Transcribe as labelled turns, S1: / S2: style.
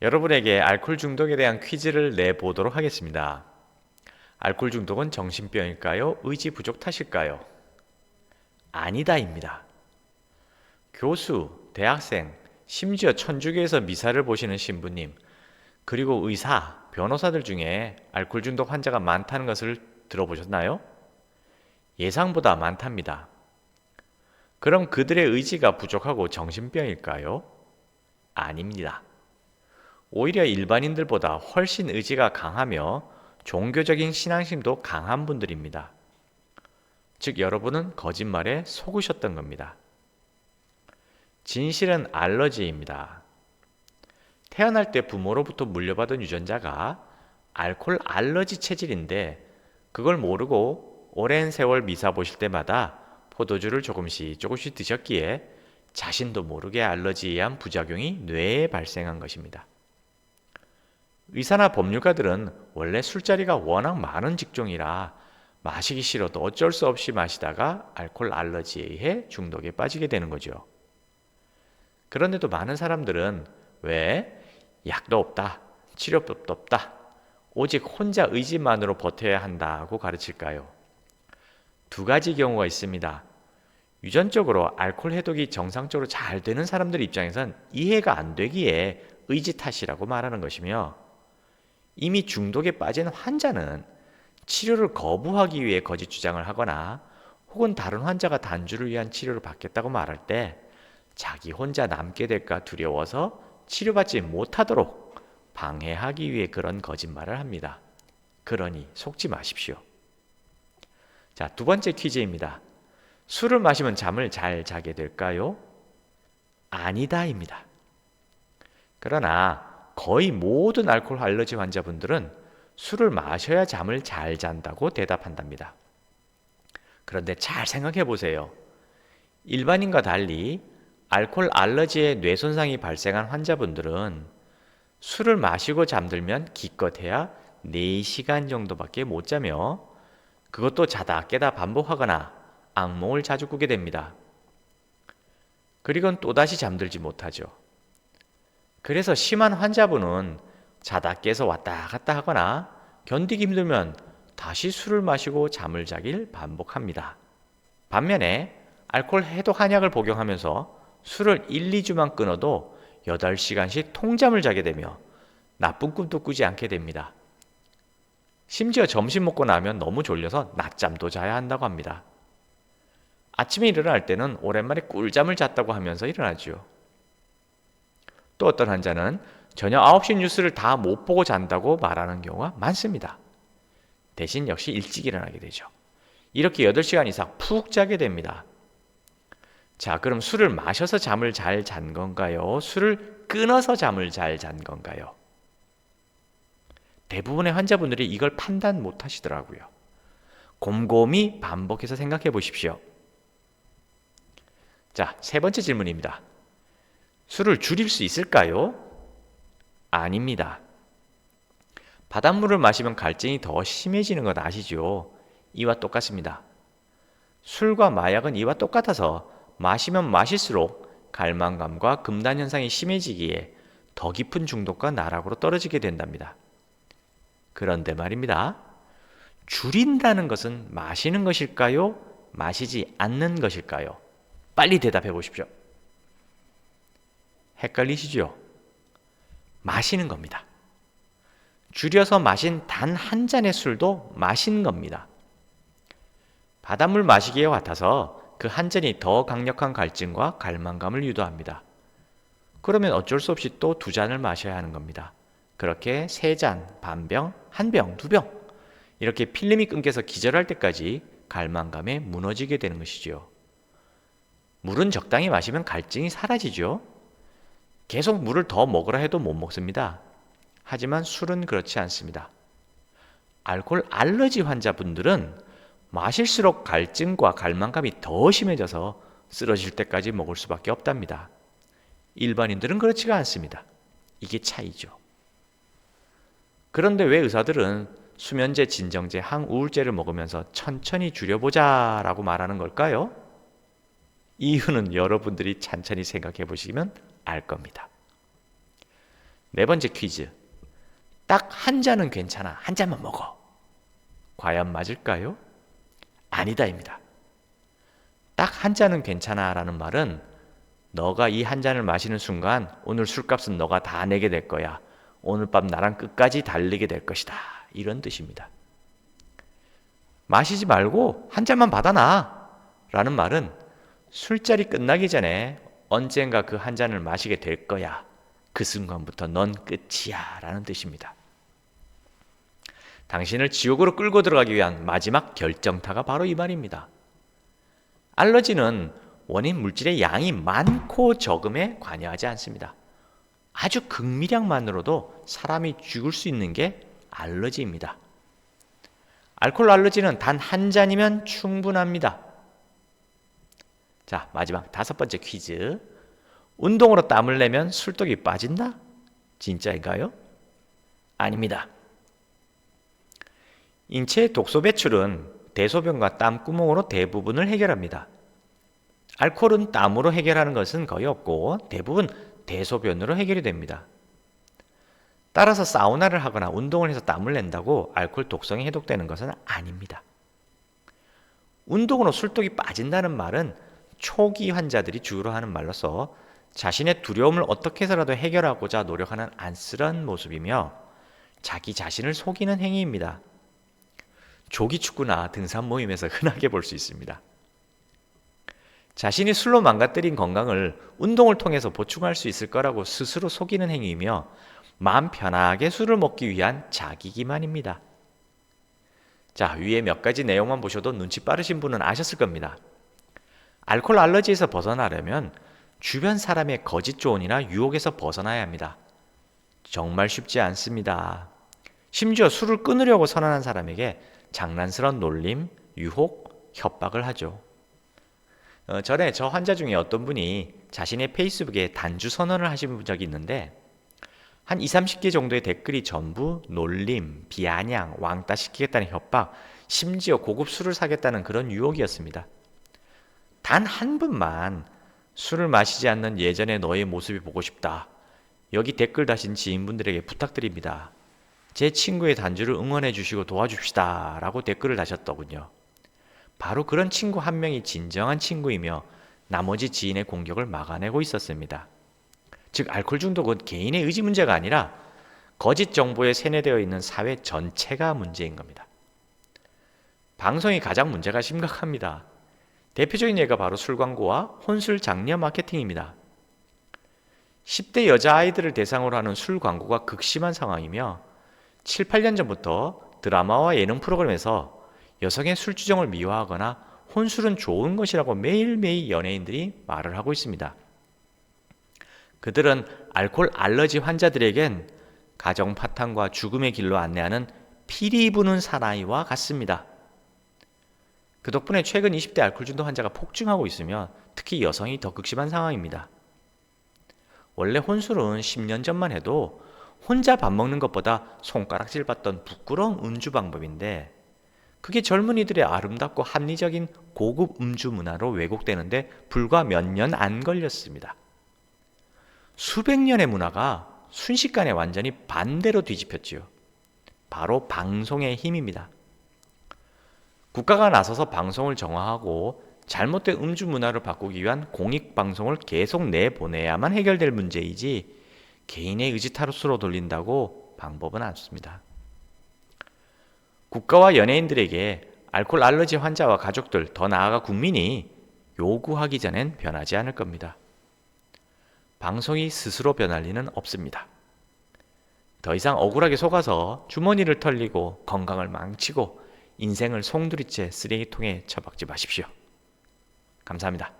S1: 여러분에게 알코올 중독에 대한 퀴즈를 내보도록 하겠습니다. 알코올 중독은 정신병일까요? 의지 부족 탓일까요? 아니다입니다. 교수, 대학생, 심지어 천주교에서 미사를 보시는 신부님, 그리고 의사, 변호사들 중에 알코올 중독 환자가 많다는 것을 들어보셨나요? 예상보다 많답니다. 그럼 그들의 의지가 부족하고 정신병일까요? 아닙니다. 오히려 일반인들보다 훨씬 의지가 강하며 종교적인 신앙심도 강한 분들입니다. 즉, 여러분은 거짓말에 속으셨던 겁니다. 진실은 알러지입니다. 태어날 때 부모로부터 물려받은 유전자가 알코올 알러지 체질인데 그걸 모르고 오랜 세월 미사 보실 때마다 포도주를 조금씩 드셨기에 자신도 모르게 알러지에 의한 부작용이 뇌에 발생한 것입니다. 의사나 법률가들은 원래 술자리가 워낙 많은 직종이라 마시기 싫어도 어쩔 수 없이 마시다가 알코올 알러지에 의해 중독에 빠지게 되는 거죠. 그런데도 많은 사람들은 왜 약도 없다, 치료법도 없다, 오직 혼자 의지만으로 버텨야 한다고 가르칠까요? 두 가지 경우가 있습니다. 유전적으로 알코올 해독이 정상적으로 잘 되는 사람들 입장에선 이해가 안 되기에 의지 탓이라고 말하는 것이며, 이미 중독에 빠진 환자는 치료를 거부하기 위해 거짓 주장을 하거나 혹은 다른 환자가 단주를 위한 치료를 받겠다고 말할 때 자기 혼자 남게 될까 두려워서 치료받지 못하도록 방해하기 위해 그런 거짓말을 합니다. 그러니 속지 마십시오. 자, 두 번째 퀴즈입니다. 술을 마시면 잠을 잘 자게 될까요? 아니다입니다. 그러나 거의 모든 알코올 알러지 환자분들은 술을 마셔야 잠을 잘 잔다고 대답한답니다. 그런데 잘 생각해 보세요. 일반인과 달리 알코올 알러지에 뇌 손상이 발생한 환자분들은 술을 마시고 잠들면 기껏해야 4시간 정도밖에 못 자며 그것도 자다 깨다 반복하거나 악몽을 자주 꾸게 됩니다. 그리고는 또다시 잠들지 못하죠. 그래서 심한 환자분은 자다 깨서 왔다 갔다 하거나 견디기 힘들면 다시 술을 마시고 잠을 자길 반복합니다. 반면에 알코올 해독 한약을 복용하면서 술을 1, 2주만 끊어도 8시간씩 통잠을 자게 되며 나쁜 꿈도 꾸지 않게 됩니다. 심지어 점심 먹고 나면 너무 졸려서 낮잠도 자야 한다고 합니다. 아침에 일어날 때는 오랜만에 꿀잠을 잤다고 하면서 일어나죠. 또 어떤 환자는 저녁 9시 뉴스를 다 못 보고 잔다고 말하는 경우가 많습니다. 대신 역시 일찍 일어나게 되죠. 이렇게 8시간 이상 푹 자게 됩니다. 자, 그럼 술을 마셔서 잠을 잘 잔 건가요? 술을 끊어서 잠을 잘 잔 건가요? 대부분의 환자분들이 이걸 판단 못 하시더라고요. 곰곰이 반복해서 생각해 보십시오. 자, 세 번째 질문입니다. 술을 줄일 수 있을까요? 아닙니다. 바닷물을 마시면 갈증이 더 심해지는 것 아시죠? 이와 똑같습니다. 술과 마약은 이와 똑같아서 마시면 마실수록 갈망감과 금단 현상이 심해지기에 더 깊은 중독과 나락으로 떨어지게 된답니다. 그런데 말입니다. 줄인다는 것은 마시는 것일까요? 마시지 않는 것일까요? 빨리 대답해 보십시오. 헷갈리시죠? 마시는 겁니다. 줄여서 마신 단 한 잔의 술도 마신 겁니다. 바닷물 마시기와 같아서 그 한 잔이 더 강력한 갈증과 갈망감을 유도합니다. 그러면 어쩔 수 없이 또 2잔을 마셔야 하는 겁니다. 그렇게 3잔, 반병, 1병, 2병 이렇게 필름이 끊겨서 기절할 때까지 갈망감에 무너지게 되는 것이죠. 물은 적당히 마시면 갈증이 사라지죠. 계속 물을 더 먹으라 해도 못 먹습니다. 하지만 술은 그렇지 않습니다. 알코올 알러지 환자분들은 마실수록 갈증과 갈망감이 더 심해져서 쓰러질 때까지 먹을 수밖에 없답니다. 일반인들은 그렇지가 않습니다. 이게 차이죠. 그런데 왜 의사들은 수면제, 진정제, 항우울제를 먹으면서 천천히 줄여보자 라고 말하는 걸까요? 이유는 여러분들이 찬찬히 생각해 보시면 알 겁니다. 네 번째 퀴즈. 딱 한 잔은 괜찮아. 한 잔만 먹어. 과연 맞을까요? 아니다입니다. 딱 한 잔은 괜찮아 라는 말은 너가 이 한 잔을 마시는 순간 오늘 술값은 너가 다 내게 될 거야. 오늘 밤 나랑 끝까지 달리게 될 것이다. 이런 뜻입니다. 마시지 말고 한 잔만 받아놔 라는 말은 술자리 끝나기 전에 언젠가 그 한 잔을 마시게 될 거야. 그 순간부터 넌 끝이야 라는 뜻입니다. 당신을 지옥으로 끌고 들어가기 위한 마지막 결정타가 바로 이 말입니다. 알러지는 원인 물질의 양이 많고 적음에 관여하지 않습니다. 아주 극미량만으로도 사람이 죽을 수 있는 게 알러지입니다. 알코올 알러지는 단 한 잔이면 충분합니다. 자, 마지막 다섯 번째 퀴즈. 운동으로 땀을 내면 술독이 빠진다? 진짜인가요? 아닙니다. 인체의 독소 배출은 대소변과 땀구멍으로 대부분을 해결합니다. 알코올은 땀으로 해결하는 것은 거의 없고 대부분 대소변으로 해결이 됩니다. 따라서 사우나를 하거나 운동을 해서 땀을 낸다고 알코올 독성이 해독되는 것은 아닙니다. 운동으로 술독이 빠진다는 말은 초기 환자들이 주로 하는 말로서 자신의 두려움을 어떻게 해서라도 해결하고자 노력하는 안쓰러운 모습이며 자기 자신을 속이는 행위입니다. 조기축구나 등산 모임에서 흔하게 볼 수 있습니다. 자신이 술로 망가뜨린 건강을 운동을 통해서 보충할 수 있을 거라고 스스로 속이는 행위이며 마음 편하게 술을 먹기 위한 자기 기만입니다. 자, 위에 몇 가지 내용만 보셔도 눈치 빠르신 분은 아셨을 겁니다. 알코올 알러지에서 벗어나려면 주변 사람의 거짓 조언이나 유혹에서 벗어나야 합니다. 정말 쉽지 않습니다. 심지어 술을 끊으려고 선언한 사람에게 장난스러운 놀림, 유혹, 협박을 하죠. 전에 저 환자 중에 어떤 분이 자신의 페이스북에 단주 선언을 하신 적이 있는데 한 20, 30개 정도의 댓글이 전부 놀림, 비아냥, 왕따 시키겠다는 협박, 심지어 고급 술을 사겠다는 그런 유혹이었습니다. 단 한 분만 술을 마시지 않는 예전의 너의 모습이 보고 싶다. 여기 댓글 다신 지인분들에게 부탁드립니다. 제 친구의 단주를 응원해 주시고 도와줍시다 라고 댓글을 다셨더군요. 바로 그런 친구 한 명이 진정한 친구이며 나머지 지인의 공격을 막아내고 있었습니다. 즉 알코올 중독은 개인의 의지 문제가 아니라 거짓 정보에 세뇌되어 있는 사회 전체가 문제인 겁니다. 방송이 가장 문제가 심각합니다. 대표적인 예가 바로 술 광고와 혼술 장려 마케팅입니다. 10대 여자아이들을 대상으로 하는 술 광고가 극심한 상황이며 7, 8년 전부터 드라마와 예능 프로그램에서 여성의 술주정을 미화하거나 혼술은 좋은 것이라고 매일매일 연예인들이 말을 하고 있습니다. 그들은 알코올 알러지 환자들에겐 가정 파탄과 죽음의 길로 안내하는 피리 부는 사나이와 같습니다. 그 덕분에 최근 20대 알코올 중독 환자가 폭증하고 있으며 특히 여성이 더 극심한 상황입니다. 원래 혼술은 10년 전만 해도 혼자 밥 먹는 것보다 손가락질 받던 부끄러운 음주 방법인데 그게 젊은이들의 아름답고 합리적인 고급 음주 문화로 왜곡되는데 불과 몇 년 안 걸렸습니다. 수백 년의 문화가 순식간에 완전히 반대로 뒤집혔지요. 바로 방송의 힘입니다. 국가가 나서서 방송을 정화하고 잘못된 음주 문화를 바꾸기 위한 공익방송을 계속 내보내야만 해결될 문제이지 개인의 의지 탓으로 돌린다고 방법은 없습니다. 국가와 연예인들에게 알코올 알러지 환자와 가족들, 더 나아가 국민이 요구하기 전엔 변하지 않을 겁니다. 방송이 스스로 변할 리는 없습니다. 더 이상 억울하게 속아서 주머니를 털리고 건강을 망치고 인생을 송두리째 쓰레기통에 처박지 마십시오. 감사합니다.